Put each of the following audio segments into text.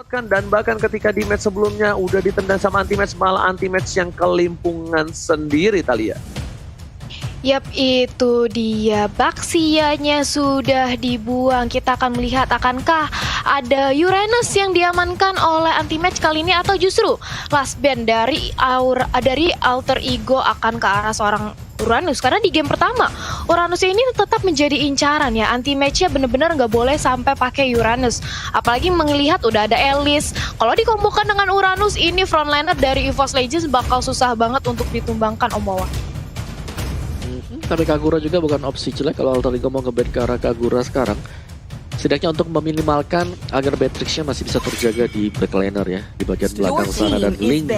Dan bahkan ketika di match sebelumnya udah ditendang sama anti-match, malah anti-match yang kelimpungan sendiri, Thalia. Yap, itu dia. Baxianya sudah dibuang. Kita akan melihat akankah ada Uranus yang diamankan oleh anti-match kali ini, atau justru last band dari Alter Ego akan ke arah seorang Uranus. Karena di game pertama Uranus ini tetap menjadi incaran ya. Anti-matchnya bener-bener nggak boleh sampai pakai Uranus. Apalagi melihat udah ada Alice. Kalau dikombokan dengan Uranus, ini frontliner dari EVOS Legends bakal susah banget untuk ditumbangkan, Om Wawa. Tapi Kagura juga bukan opsi jelek kalau Alter Ego mau nge-ban ke arah Kagura sekarang. Setidaknya untuk meminimalkan agar Beatrix-nya masih bisa terjaga di backliner ya, di bagian belakang sana. Dan Link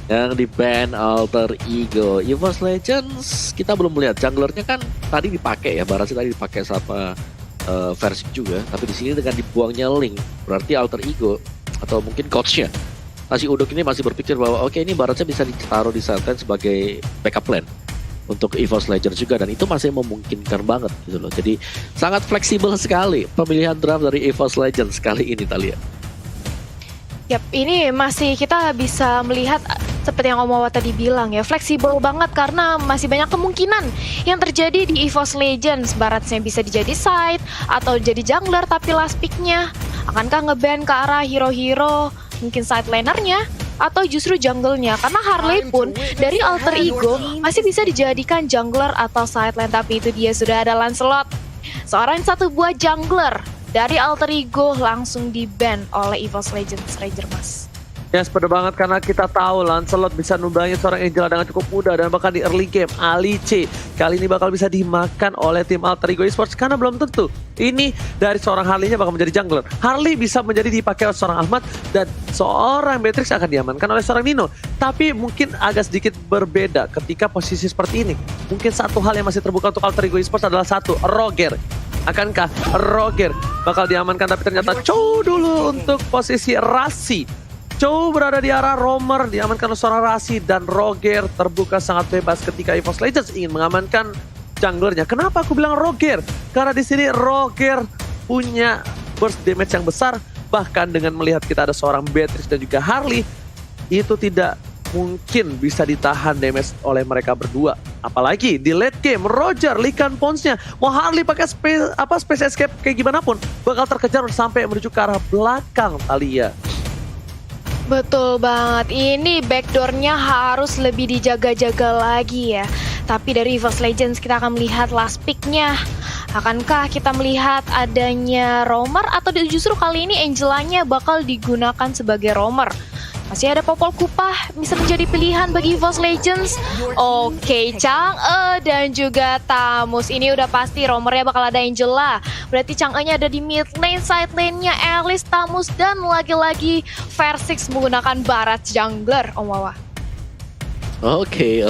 yang di-ban Alter Ego. EVOS Legends kita belum melihat, junglernya kan tadi dipakai ya, Barasi tadi dipakai sama Versik juga. Tapi di sini dengan dibuangnya Link, berarti Alter Ego atau mungkin coachnya Nasi Uduk ini masih berpikir bahwa oke, ini Barasnya bisa ditaruh di Santen sebagai backup plan untuk EVOS Legends juga, dan itu masih memungkinkan banget gitu loh. Jadi sangat fleksibel sekali pemilihan draft dari EVOS Legends kali ini, Thalia. Yap, ini masih kita bisa melihat seperti yang Om Wawa tadi bilang ya, fleksibel banget karena masih banyak kemungkinan yang terjadi di EVOS Legends. Baratnya bisa dijadi side atau jadi jungler, tapi last pick-nya akankah nge-ban ke arah hero-hero mungkin side lanernya atau justru jungle-nya, karena Harley pun dari Alter Ego masih bisa dijadikan jungler atau side lane. Tapi itu dia, sudah ada Lancelot, seorang satu buah jungler dari Alter Ego langsung di-ban oleh EVOS Legends Ranger Mas. Ya, sepeda banget karena kita tahu Lancelot bisa numbangin seorang Angela dengan cukup mudah, dan bahkan di early game Alice kali ini bakal bisa dimakan oleh tim Alter Ego Esports karena belum tentu ini dari seorang Harley-nya bakal menjadi jungler. Harley bisa menjadi dipakai oleh seorang Ahmad, dan seorang Beatrix akan diamankan oleh seorang Nino. Tapi mungkin agak sedikit berbeda ketika posisi seperti ini. Mungkin satu hal yang masih terbuka untuk Alter Ego Esports adalah satu, Roger. Akankah Roger bakal diamankan? Tapi ternyata Chow dulu untuk posisi Rasi. Chow berada di arah Romer, diamankan oleh seorang Rasi, dan Roger terbuka sangat bebas ketika EVOS Legends ingin mengamankan junglernya. Kenapa aku bilang Roger? Karena di sini Roger punya burst damage yang besar, bahkan dengan melihat kita ada seorang Beatrix dan juga Harley, itu tidak mungkin bisa ditahan damage oleh mereka berdua. Apalagi di late game, Roger Lycan Pons-nya mau Harley pakai space escape kayak gimana pun bakal terkejar sampai menuju ke arah belakang Thalia. Betul banget, ini backdoor-nya harus lebih dijaga-jaga lagi ya. Tapi dari EVOS Legends kita akan melihat last pick-nya. Akankah kita melihat adanya roamer, atau justru kali ini Angelanya bakal digunakan sebagai roamer? Masih ada Popol Kupah, bisa menjadi pilihan bagi EVOS Legends. Oke, Chang'e dan juga Tamus. Ini udah pasti roamernya bakal ada Angela. Berarti Chang'e-nya ada di mid lane, side lane-nya Alice, Tamus, dan lagi-lagi Versik menggunakan Barat jungler, Om Wawa. Oke.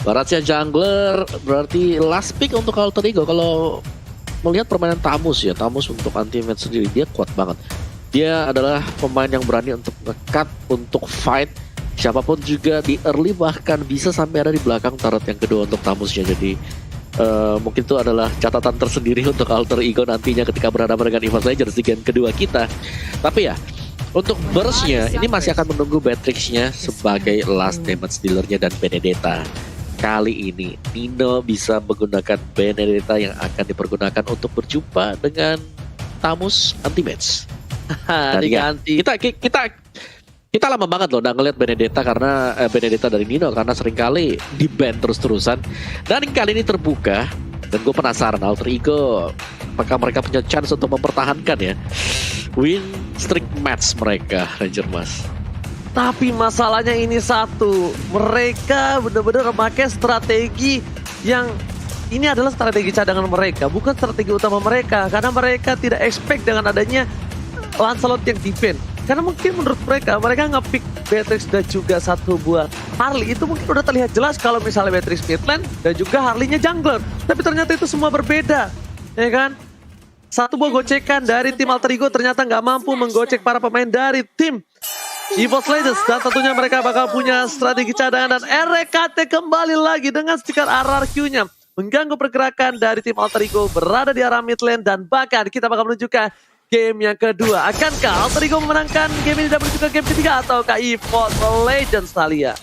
Baratnya jungler, berarti last pick untuk Alter Ego. Kalau melihat permainan Tamus ya, Tamus untuk anti-match sendiri dia kuat banget. Dia adalah pemain yang berani untuk nge-cut, untuk fight siapapun juga di early, bahkan bisa sampai ada di belakang turret yang kedua untuk Tamusnya. Jadi mungkin itu adalah catatan tersendiri untuk Alter Ego nantinya ketika berhadapan dengan EVOS Legends di game kedua kita. Tapi ya, untuk burst-nya ini masih akan menunggu Beatrix-nya sebagai last damage dealer-nya dan Benedetta. Kali ini Nino bisa menggunakan Benedetta yang akan dipergunakan untuk berjumpa dengan Tamus anti-match. Diganti. Kita lama banget loh udah ngeliat Benedetta karena Benedetta dari Nino karena seringkali di-ban terus-terusan. Dan kali ini terbuka, dan gue penasaran Alter Ego apakah mereka punya chance untuk mempertahankan ya win streak match mereka, Ranger Mas. Tapi masalahnya ini satu, mereka benar-benar memakai strategi yang ini adalah strategi cadangan mereka, bukan strategi utama mereka, karena mereka tidak expect dengan adanya Lancelot yang di-ban. Karena mungkin menurut mereka nge-pick Beatrix dan juga satu buah Harley, itu mungkin udah terlihat jelas kalau misalnya Beatrix mid lane dan juga Harley-nya jungler. Tapi ternyata itu semua berbeda, ya kan? Satu buah gocekan dari tim Alter Ego ternyata nggak mampu menggocek para pemain dari tim EVOS Legends, dan tentunya mereka bakal punya strategi cadangan. Dan RKT kembali lagi dengan stiker RRQ-nya mengganggu pergerakan dari tim Alter Ego berada di arah mid lane, dan bahkan kita bakal menunjukkan game yang kedua. Akankah Alter Ego memenangkan game ini dan menuju ke game ketiga ataukah EVOS Legends, Thalia?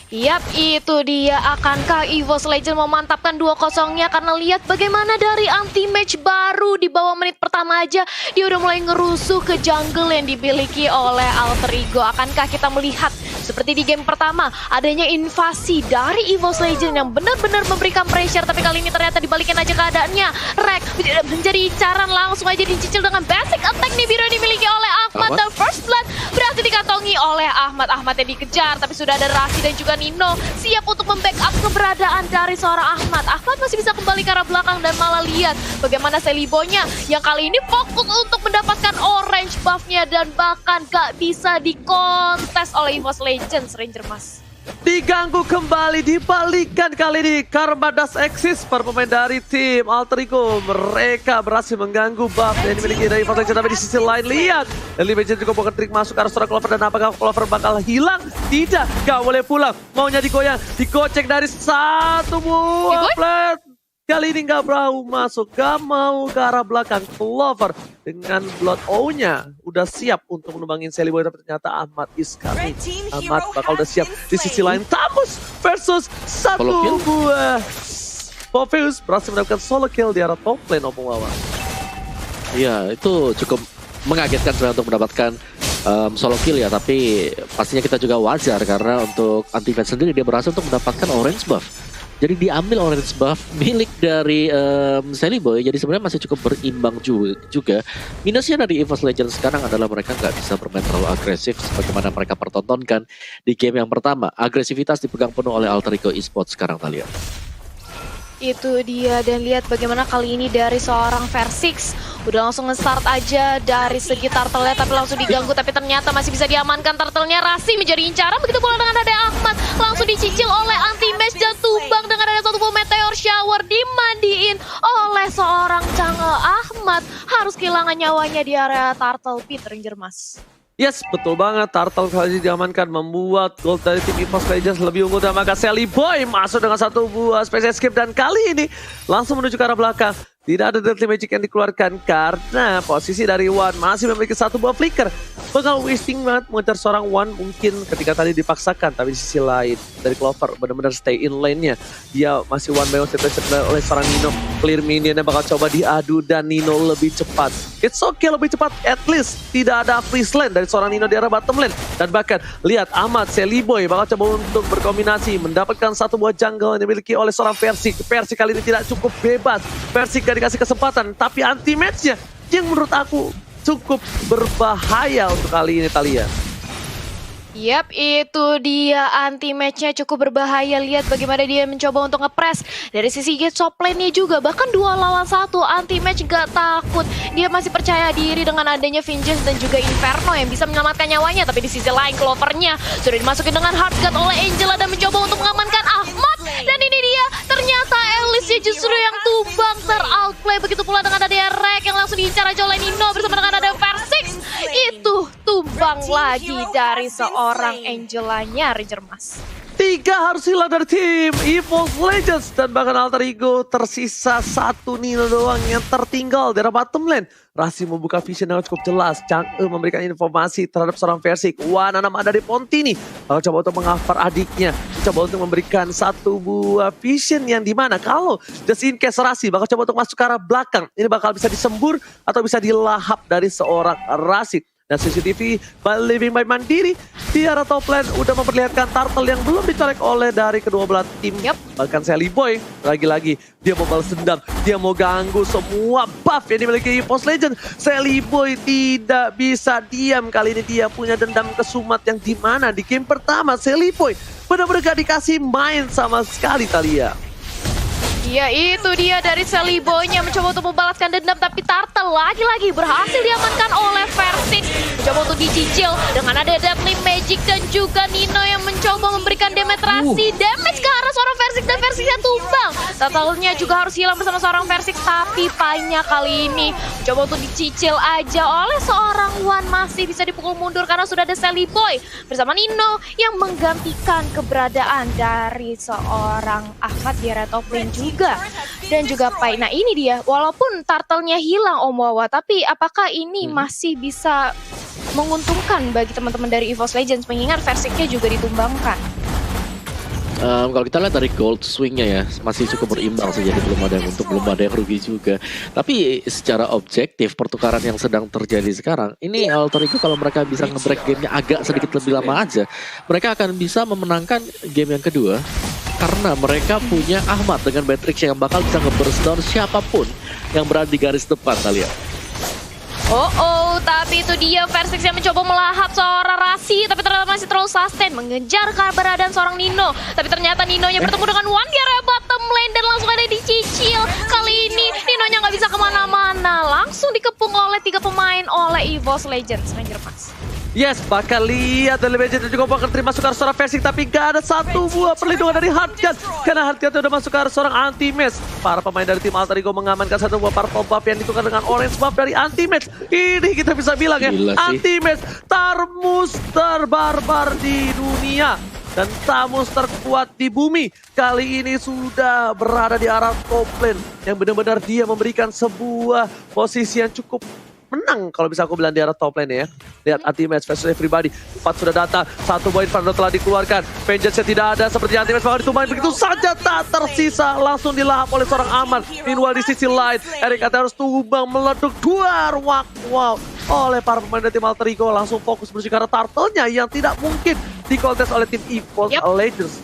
Yap, itu dia. Akankah EVOS Legends memantapkan 2-0-nya? Karena lihat bagaimana dari anti-match baru di bawah menit pertama aja dia udah mulai ngerusuh ke jungle yang dimiliki oleh Alter Ego. Akankah kita melihat seperti di game pertama adanya invasi dari EVOS Legends yang benar-benar memberikan pressure, tapi kali ini ternyata dibalikin aja keadaannya. Rek menjadi incaran, langsung aja dicicil dengan basic attack nih biru yang dimiliki oleh Ahmad, dan first blood berhasil dikantongi oleh Ahmad. Ahmad yang dikejar, tapi sudah ada Rasi dan juga Nino siap untuk membackup keberadaan dari seorang Ahmad. Ahmad masih bisa kembali ke arah belakang dan malah lihat bagaimana Selibonya yang kali ini fokus untuk mendapatkan orange buff-nya dan bahkan gak bisa dikontes oleh EVOS Legends, Ranger Mas. Diganggu kembali, dibalikan kali ini Karma Dust Exist para pemain dari tim Alter Ego. Mereka berhasil mengganggu buff yang dimiliki dari EVOS Legends, tapi di sisi lain lihat Legends juga bukan trik masuk ke arah seorang Clover, dan apakah Clover bakal hilang? Tidak, gak boleh pulang, maunya digoyang, digocek dari satu buah plant. Kali ini gak mau masuk, gak mau ke arah belakang. Clover dengan Blood O-nya udah siap untuk menumbangin Seliboy, tapi ternyata Ahmad is coming. Ahmad bakal udah siap. Di sisi lain Tamus versus satu buah. Popheus berhasil mendapatkan solo kill di arah top lane Opung Wawa. Iya, itu cukup mengagetkan sebenarnya untuk mendapatkan solo kill ya, tapi pastinya kita juga wajar karena untuk anti-fan sendiri dia berhasil untuk mendapatkan orange buff. Jadi diambil orange buff milik dari Seliboy, jadi sebenarnya masih cukup berimbang juga. Minusnya dari EVOS Legends sekarang adalah mereka nggak bisa bermain terlalu agresif sebagaimana mereka pertontonkan di game yang pertama. Agresivitas dipegang penuh oleh Alter Ego Esports sekarang, Thalia. Itu dia, dan lihat bagaimana kali ini dari seorang Versix udah langsung nge-start aja dari segi turtle-nya, tapi langsung diganggu, tapi ternyata masih bisa diamankan turtle-nya. Rasi menjadi incaran, begitu pula dengan ada Ahmad langsung dicicil oleh anti-match dan tumbang dengan ada satu buah meteor shower dimandiin oleh seorang Jungle. Ahmad harus kehilangan nyawanya di area turtle pit, Ranger Mas. Yes, betul banget. Turtle kali ini diamankan, membuat gold dari tim EVOS Legends lebih unggul, dan maka Seliboy masuk dengan satu buah space escape, dan kali ini langsung menuju ke arah belakang. Tidak ada Deadly Magic yang dikeluarkan karena posisi dari Wan masih memiliki satu buah flicker. Bakal wasting banget mengejar seorang Wan mungkin ketika tadi dipaksakan, tapi di sisi lain dari Clover benar-benar stay in lane-nya. Dia masih one by one situation oleh seorang Nino. Clear minionnya bakal coba diadu dan Nino lebih cepat. It's okay, lebih cepat, at least tidak ada freeze lane dari seorang Nino di arah bottom lane. Dan bahkan lihat Ahmad, Seliboy bakal coba untuk berkombinasi mendapatkan satu buah jungle yang dimiliki oleh seorang Versix. Versix kali ini tidak cukup bebas. Versix gak dikasih kesempatan, tapi anti match-nya yang menurut aku cukup berbahaya untuk kali ini, Thalia. Yap, itu dia, anti match-nya cukup berbahaya. Lihat bagaimana dia mencoba untuk nge-press dari sisi gate top lane-nya juga. Bahkan 2 lawan 1, anti match gak takut. Dia masih percaya diri dengan adanya Vengeance dan juga Inferno yang bisa menyelamatkan nyawanya. Tapi di sisi lain Clover-nya sudah dimasukin dengan Hard Guard oleh Angela dan mencoba untuk mengamankan Ahmad. Dan ini dia, ternyata Alice-nya justru yang tumbang, ter-outplay. Begitu pula dengan ada Rek yang langsung diincar aja oleh Nino bersama dengan ada Versix. Itu tumbang lagi dari seorang Angelanya, Ranger Mas. 3 harus hilang dari tim EVOS Legends, dan bahkan Alter Ego tersisa satu Nino doang yang tertinggal dari bottom lane. Rasi membuka vision yang cukup jelas. Chang'e memberikan informasi terhadap seorang Versix. Wan Anam ada di Pontini. Lalu coba untuk mengafar adiknya. Coba untuk memberikan satu buah vision yang dimana kalau just in case Rasi bakal coba untuk masuk ke arah belakang. Ini bakal bisa disembur atau bisa dilahap dari seorang Rasi. Dan CCTV Living by Mandiri di arah top lane udah memperlihatkan turtle yang belum dicolek oleh dari kedua belah tim. Bahkan Seliboy lagi-lagi dia mau balas dendam, dia mau ganggu semua buff yang dimiliki EVOS Legends. Seliboy tidak bisa diam, kali ini dia punya dendam kesumat yang dimana di game pertama Seliboy benar-benar gak dikasih main sama sekali, Thalia. Ya, itu dia dari Seliboy-nya mencoba untuk membalaskan dendam, tapi Turtle lagi-lagi berhasil diamankan oleh Versix. Mencoba untuk dicicil dengan ada Deadly Magic dan juga Nino yang mencoba memberikan damage ke arah seorang Versix, dan Versixnya tumbang. Turtle-nya juga harus hilang bersama seorang Versix, tapi Pai-nya kali ini mencoba untuk dicicil aja oleh seorang Wan. Masih bisa dipukul mundur karena sudah ada Seliboy bersama Nino yang menggantikan keberadaan dari seorang Ahmad di area top lane juga. dan juga Pai. Nah ini dia, walaupun turtle-nya hilang Om Wawa, tapi apakah ini masih bisa menguntungkan bagi teman-teman dari EVOS Legends, mengingat Versiknya juga ditumbangkan? Kalau kita lihat dari gold swingnya ya masih cukup berimbang sih, jadi belum ada yang rugi juga. Tapi secara objektif pertukaran yang sedang terjadi sekarang ini Alter Ego kalau mereka bisa nge-break gamenya agak sedikit lebih lama aja, mereka akan bisa memenangkan game yang kedua karena mereka punya Ahmad dengan Matrix yang bakal bisa nge-burst down siapapun yang berada di garis depan kalian. Tapi itu dia Versix yang mencoba melahap seorang Rasi, tapi ternyata masih terlalu sustain, mengejar keberadaan seorang Nino. Tapi ternyata Ninonya bertemu dengan One di area bottom lane dan langsung ada dicicil. Kali ini Ninonya nggak bisa kemana-mana, langsung dikepung oleh 3 pemain oleh EVOS Legends, Ranger Mas. Yes, bakal lihat dari Legend dan juga bakal terima masuk ke arah seorang Versik, tapi gak ada satu buah perlindungan dari Hardcat karena Hardcat udah masuk ke arah seorang Anti-Match. Para pemain dari tim Alter Ego mengamankan satu buah purple buff yang ditukar dengan orange buff dari Anti-Match. Ini kita bisa bilang ya, Anti-Match Tarmus terbarbar di dunia dan Tamus terkuat di bumi. Kali ini sudah berada di arah top lane yang benar-benar dia memberikan sebuah posisi yang cukup menang kalau bisa aku bilang di arah top lane ya. Lihat Anti-Match versus everybody. 4 sudah datang, 1 poin Fernando telah dikeluarkan. Vengeance tidak ada, seperti Anti-Match bakal ditumpahin begitu saja, tak tersisa, langsung dilahap oleh seorang Aman. Meanwhile di sisi lain, Eric harus tumbang meleduk 2 ruang. Wow, oleh para pemain dari tim Alter Ego langsung fokus menuju ke arah turtle-nya yang tidak mungkin dikontes oleh tim EVOS Legends.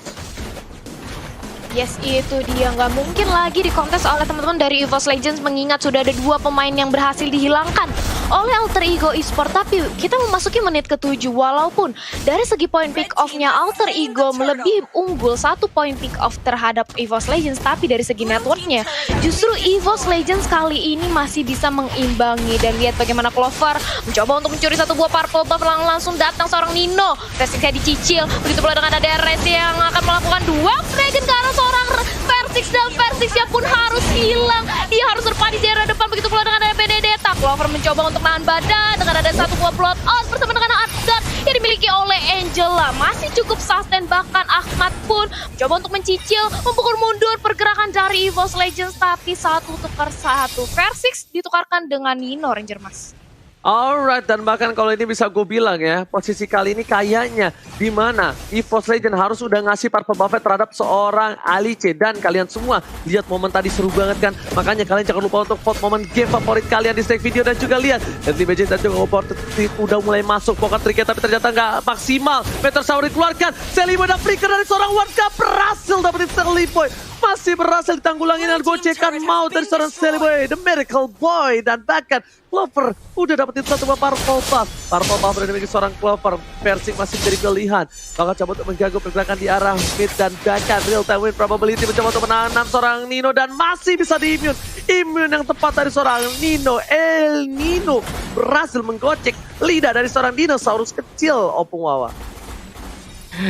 Yes, itu dia. Nggak mungkin lagi dikontes oleh teman-teman dari EVOS Legends, mengingat sudah ada 2 pemain yang berhasil dihilangkan oleh Alter Ego Esports. Tapi kita memasuki menit ke-7, walaupun dari segi poin pick off-nya Alter Ego lebih unggul 1 poin pick off terhadap EVOS Legends, tapi dari segi networknya justru EVOS Legends kali ini masih bisa mengimbangi. Dan lihat bagaimana Clover mencoba untuk mencuri 1 buah purple buff, langsung datang seorang Nino. Versixnya dicicil, begitu pula dengan ada RS yang akan melakukan 2 dragon ke arah seorang Versix, dan Versixnya pun harus hilang. Dia harus berpadi di area depan, begitu pula dengan ada Benedetta. Clover mencoba untuk nahan badan dengan ada 1 buah blood out bersama dengan Ardan yang dimiliki oleh Angela. Masih cukup sustain, bahkan Ahmad pun mencoba untuk mencicil, memukul mundur pergerakan dari EVOS Legends, tapi 1 tukar 1. Versix ditukarkan dengan Nino, Ranger Mas. Alright, dan bahkan kalau ini bisa gue bilang ya, posisi kali ini kayaknya di mana EVOS Legends harus udah ngasih purple buff terhadap seorang Alice. Dan kalian semua lihat momen tadi seru banget kan, makanya kalian jangan lupa untuk vote momen game favorit kalian di stake video. Dan juga lihat Anti Magic dan juga Opportunity udah mulai masuk pocket triknya, tapi ternyata nggak maksimal. Meteor Shower dikeluarkan, Seliboy dan flicker dari seorang warga berhasil dapetin Seliboy. Masih berhasil ditanggulangi dengan gocekan maut dari seorang Seliboy, The Miracle Boy. Dan bahkan Clover udah dapetin 1 buah purple buff. Purple buff dari dimiliki seorang Clover. Versik masih menjadi pilihan. Bakal coba untuk mengganggu pergerakan di arah mid, dan bahkan real time win probability mencoba untuk menanam seorang Nino dan masih bisa di-immune. Immune yang tepat dari seorang Nino. El Nino berhasil menggocek lidah dari seorang dinosaurus kecil, Opung Wawa.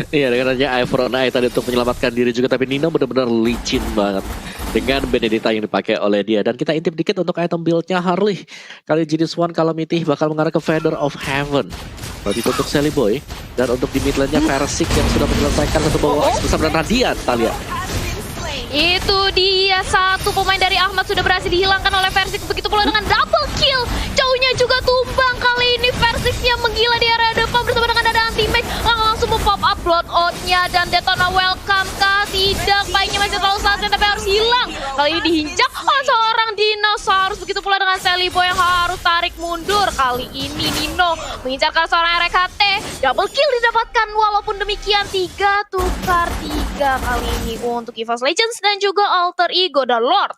Iya, dengan adanya Eye for an Eye tadi untuk menyelamatkan diri juga, tapi Nino benar-benar licin banget dengan Benedetta yang dipakai oleh dia. Dan kita intip dikit untuk item build-nya Harley. Kali Genius One Calamity bakal mengarah ke Feather of Heaven. Berarti untuk Seliboy, dan untuk di mid lane-nya Versix yang sudah menyelesaikan 1 buah bersama dengan Radiant, Talia. Itu dia, 1 pemain dari Ahmad sudah berhasil dihilangkan oleh Versix, begitu pula dengan double kill. Jauhnya juga tumbang, kali ini Versixnya menggila di area depan bersama dengan ada Anti-Match. Langsung pop up blood out-nya, dan Detona welcome kah? Tidak, Pai-nya masih terlalu sustain tapi harus hilang. Kali ini diinjak oleh seorang dinosaurus, begitu pula dengan Seliboy yang harus tarik mundur. Kali ini Nino mengincarkan seorang RKT, double kill didapatkan. Walaupun demikian 3 tukar 3 kali ini untuk EVOS Legends dan juga Alter Ego dan Lord.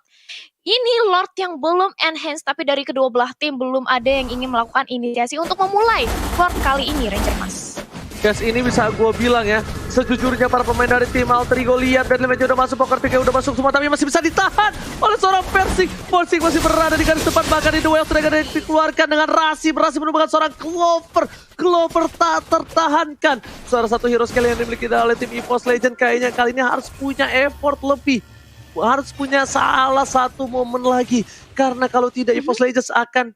Ini Lord yang belum enhance, tapi dari kedua belah tim belum ada yang ingin melakukan inisiasi untuk memulai Lord kali ini, Ranger Mas. Guys, ini bisa gue bilang ya, sejujurnya para pemain dari tim Alter Ego lihat dan Lemage udah masuk, poker pick udah masuk semua, tapi masih bisa ditahan oleh seorang Versix. Versix masih berada di garis depan, bahkan di duel sudah dikeluarkan dengan Rasi, berhasil menemukan seorang Clover. Clover tak tertahankan. Salah satu hero skill yang dimiliki oleh tim EVOS Legends kayaknya kali ini harus punya effort lebih. Harus punya salah satu momen lagi, karena kalau tidak EVOS Legends akan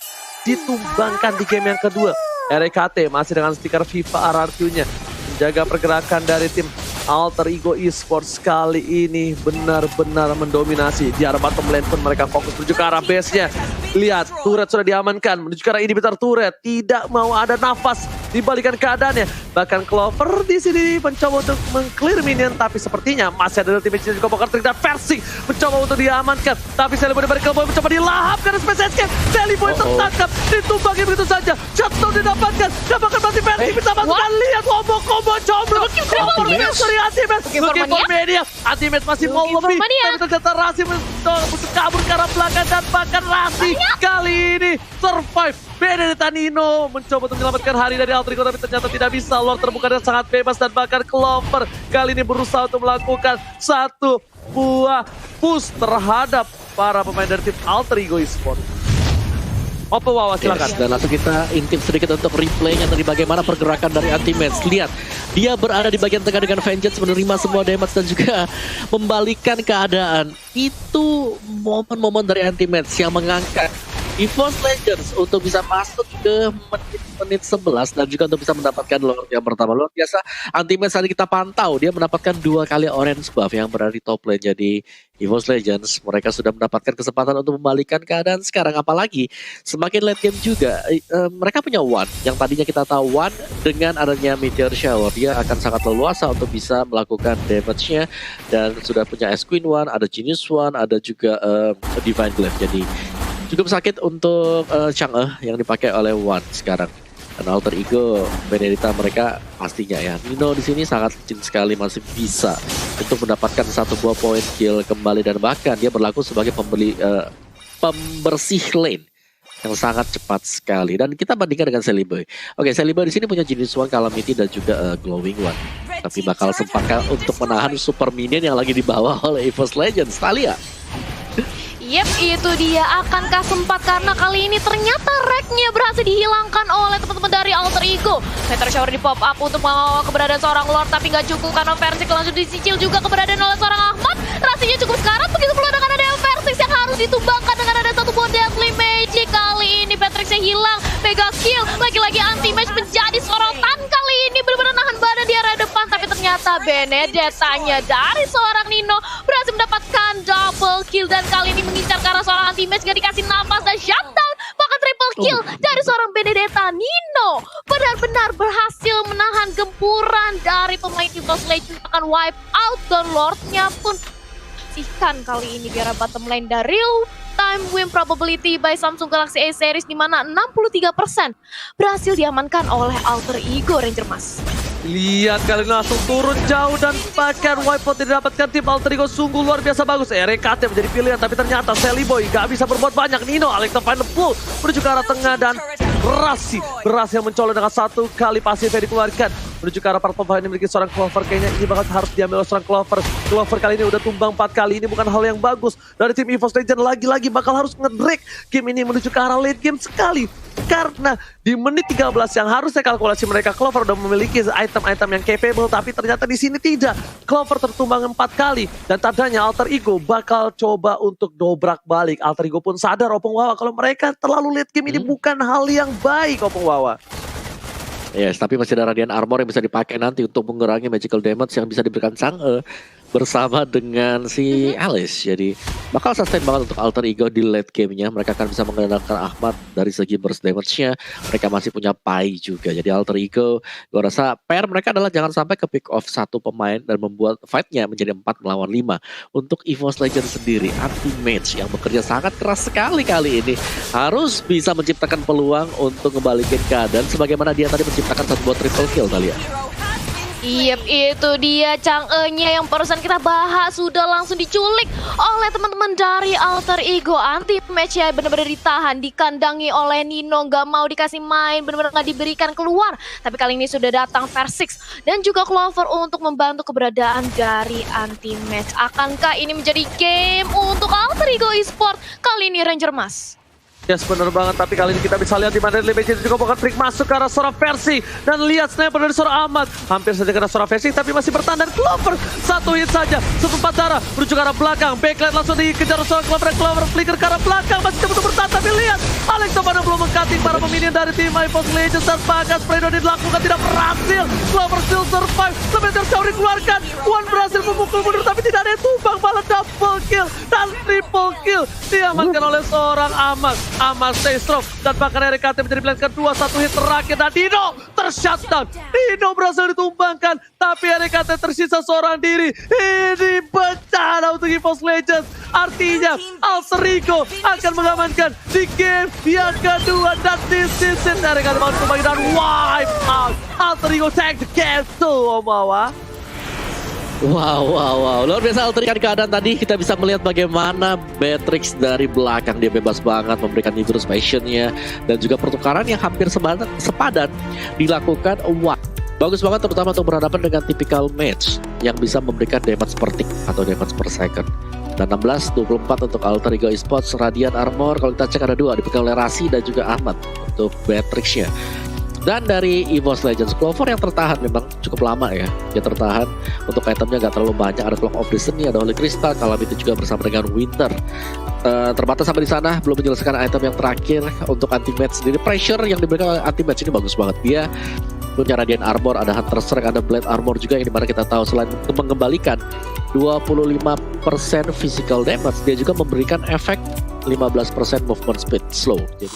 ditumbangkan di game yang kedua. RKT masih dengan stiker FIFA RRQ-nya menjaga pergerakan dari tim Alter Ego Esports kali ini benar-benar mendominasi. Di arah bottom lane pun mereka fokus menuju ke arah base-nya. Lihat, turret sudah diamankan. Menuju ke arah inhibitor turret. Tidak mau ada nafas dibalikan keadaannya. Bahkan Clover di sini mencoba untuk meng-clear minion. Tapi sepertinya masih ada ultimate juga Poker Trick dan Versi mencoba untuk diamankan. Tapi Seliboy dari Killboy mencoba dilahap karena Space Escape. Seliboy tertangkap. Ditumbangin begitu saja. Shutdown didapatkan. Dapatkan berarti Versi bisa masukkan. Lihat combo jomblo. Looking for media. Ultimate masih mau lebih. Tapi ternyata Rasi untuk kabur ke arah belakang. Dan bahkan Rasi kali ini survive. Benedetta Nino mencoba untuk menyelamatkan hari dari Alter Ego, tapi ternyata tidak bisa. Luar terbuka dan sangat bebas, dan bahkan Clover kali ini berusaha untuk melakukan satu buah push terhadap para pemain dari tim Alter Ego Esports. Opo Wawa, silakan. Yes, dan langsung kita intip sedikit untuk replaynya dari bagaimana pergerakan dari Anti-Match. Lihat, dia berada di bagian tengah dengan Vengeance, menerima semua damage dan juga membalikan keadaan. Itu momen-momen dari Anti-Match yang mengangkat EVOS Legends untuk bisa masuk ke menit 11 dan juga untuk bisa mendapatkan Lord yang pertama. Luar biasa, Anti-Match tadi kita pantau, dia mendapatkan 2 kali orange buff yang berada di top lane. Jadi EVOS Legends, mereka sudah mendapatkan kesempatan untuk membalikan keadaan sekarang. Apalagi semakin late game juga, mereka punya One yang tadinya kita tahu One dengan adanya Meteor Shower, dia akan sangat leluasa untuk bisa melakukan damage-nya. Dan sudah punya Ice Queen One, ada Genius One, ada juga Divine Glaive. Jadi cukup sakit untuk Chang'e yang dipakai oleh One sekarang. Dan Alter Ego Benedetta mereka pastinya ya. Nino di sini sangat licin sekali, masih bisa untuk mendapatkan satu buah point kill kembali, dan bahkan dia berlaku sebagai pembersih lane yang sangat cepat sekali. Dan kita bandingkan dengan Seliboy. Oke, Seliboy di sini punya Genius One, Calamity dan juga Glowing One. Tapi bakal sempat untuk menahan super minion yang lagi dibawa oleh EVOS Legends. Talia. Yep, itu dia. Akankah sempat, karena kali ini ternyata rack-nya berhasil dihilangkan oleh teman-teman dari Alter Ego. Meteor Shower di pop up untuk mengawal keberadaan seorang Lord, tapi nggak cukup karena Versix langsung disicil juga keberadaan oleh seorang Ahmad. Rasanya cukup sekarat, begitu pula dengan ada Versix yang harus ditumbangkan dengan ada satu buah Deadly Magic. Kali ini Patricknya hilang, mega kill. Lagi-lagi Anti-Match menjadi sorotan kali ini, benar-benar nahan badan di area depan. Tapi ternyata Benedettanya dari seorang Nino berhasil mendapatkan double kill, dan kali ini mengincar ke arah seorang Anti-Match, gak dikasih nafas dan shutdown, bahkan triple kill dari seorang Benedetta. Nino benar-benar berhasil menahan gempuran dari pemain EVOS Legends, akan wipe out, dan Lordnya pun sihkan kali ini di arah bottom lane. Dari real time win probability by Samsung Galaxy A series, di mana 63% berhasil diamankan oleh Alter Ego Ranger Mas. Lihat kali ini langsung turun jauh, dan bahkan wipeout didapatkan tim Alter Ego sungguh luar biasa bagus. RKT menjadi pilihan, tapi ternyata Seliboy gak bisa berbuat banyak. Nino Alex find the pool menuju ke arah tengah, dan Rasi berhasil mencolok dengan satu kali pasif yang dikeluarkan menuju ke arah part yang dimiliki seorang Clover. Kayaknya ini bakal harus diambil oleh seorang Clover. Clover kali ini udah tumbang 4 kali, ini bukan hal yang bagus dari tim EVOS Legends. Lagi-lagi bakal harus nge-drag game ini menuju ke arah late game sekali. Karena di menit 13 yang harusnya kalkulasi mereka, Clover udah memiliki item-item yang capable, tapi ternyata di sini tidak. Clover tertumbang 4 kali, dan tandanya Alter Ego bakal coba untuk dobrak balik. Alter Ego pun sadar, Opung Wawa, kalau mereka terlalu late game ini bukan hal yang baik, Opung Wawa. Yes, tapi masih ada Radiant Armor yang bisa dipakai nanti untuk mengurangi magical damage yang bisa diberikan Chang'e bersama dengan si Alice. Jadi bakal sustain banget untuk Alter Ego di late game-nya. Mereka akan bisa mengandalkan Ahmad dari segi burst damage-nya. Mereka masih punya Pai juga. Jadi Alter Ego, gue rasa PR mereka adalah jangan sampai ke pick off satu pemain dan membuat fight-nya menjadi 4 melawan 5. Untuk EVOS Legends sendiri, Anti-Match yang bekerja sangat keras sekali kali ini harus bisa menciptakan peluang untuk ngebalikin keadaan sebagaimana dia tadi menciptakan satu buat triple kill, Talia. Yep, itu dia Chang'e-nya yang barusan kita bahas sudah langsung diculik oleh teman-teman dari Alter Ego. Anti-Match ya benar-benar ditahan, dikandangi oleh Nino, nggak mau dikasih main, benar-benar nggak diberikan keluar. Tapi kali ini sudah datang Versix dan juga Clover untuk membantu keberadaan dari Anti-Match. Akankah ini menjadi game untuk Alter Ego Esports kali ini, Ranger Mas? Yes, bener banget. Tapi kali ini kita bisa lihat di mana Legends juga bukan trik masuk ke arah seorang versi. Dan lihat sniper dari seorang Ahmad. Hampir saja kena seorang versi, tapi masih bertahan. Dan Clover, satu hit saja. Seperempat darah, menuju ke arah belakang. Backlight langsung dikejar seorang Clover. Dan Clover flicker ke arah belakang. Masih coba untuk bertahan, tapi lihat. Alex Tobano belum meng-cutting para peminion dari tim iPhone Legends. Dan Pagas Fredo dilakukan tidak berhasil. Clover still survive. Sebentar jauh dikeluarkan. One berhasil memukul mundur, tapi tidak ada yang tumbang. Malah double kill dan triple kill. Diamankan oleh seorang Ahmad. Ahmad stay strong dan bahkan RKT menjadi pilihan kedua. Satu hit terakhir dan Dino tershutdown. Dino berhasil ditumbangkan, tapi RKT tersisa seorang diri. Ini bencana untuk EVOS Legends. Artinya Alter Ego akan mengamankan di game yang kedua. Dan this is it. RKT mau kembali dan wipe out. Alter Ego take the game tuh Omawa. Wow. Luar biasa alterikan keadaan tadi. Kita bisa melihat bagaimana Matrix dari belakang. Dia bebas banget memberikan Nitrous Passion-nya. Dan juga pertukaran yang hampir sepadan dilakukan. Wah, bagus banget terutama untuk berhadapan dengan typical match yang bisa memberikan damage per tick atau damage per second. Dan 16-24 untuk Alter Ego Esports. Radiant Armor kalau kita cek ada dua, dipegang oleh Rasi dan juga Ahmad untuk Matrix-nya. Dan dari EVOS Legends, Clover yang tertahan memang cukup lama ya. Dia tertahan untuk itemnya gak terlalu banyak. Ada Clock of Destiny, ada Holy Crystal, Calamity juga bersama dengan Winter. Terbatas sampai di sana, belum menyelesaikan item yang terakhir untuk anti-match sendiri. Pressure yang diberikan oleh anti-match ini bagus banget. Dia punya Radiant Armor, ada Hunter Strike, ada Blade Armor juga yang dimana kita tahu selain mengembalikan 25% physical damage, dia juga memberikan efek 15% movement speed slow. Jadi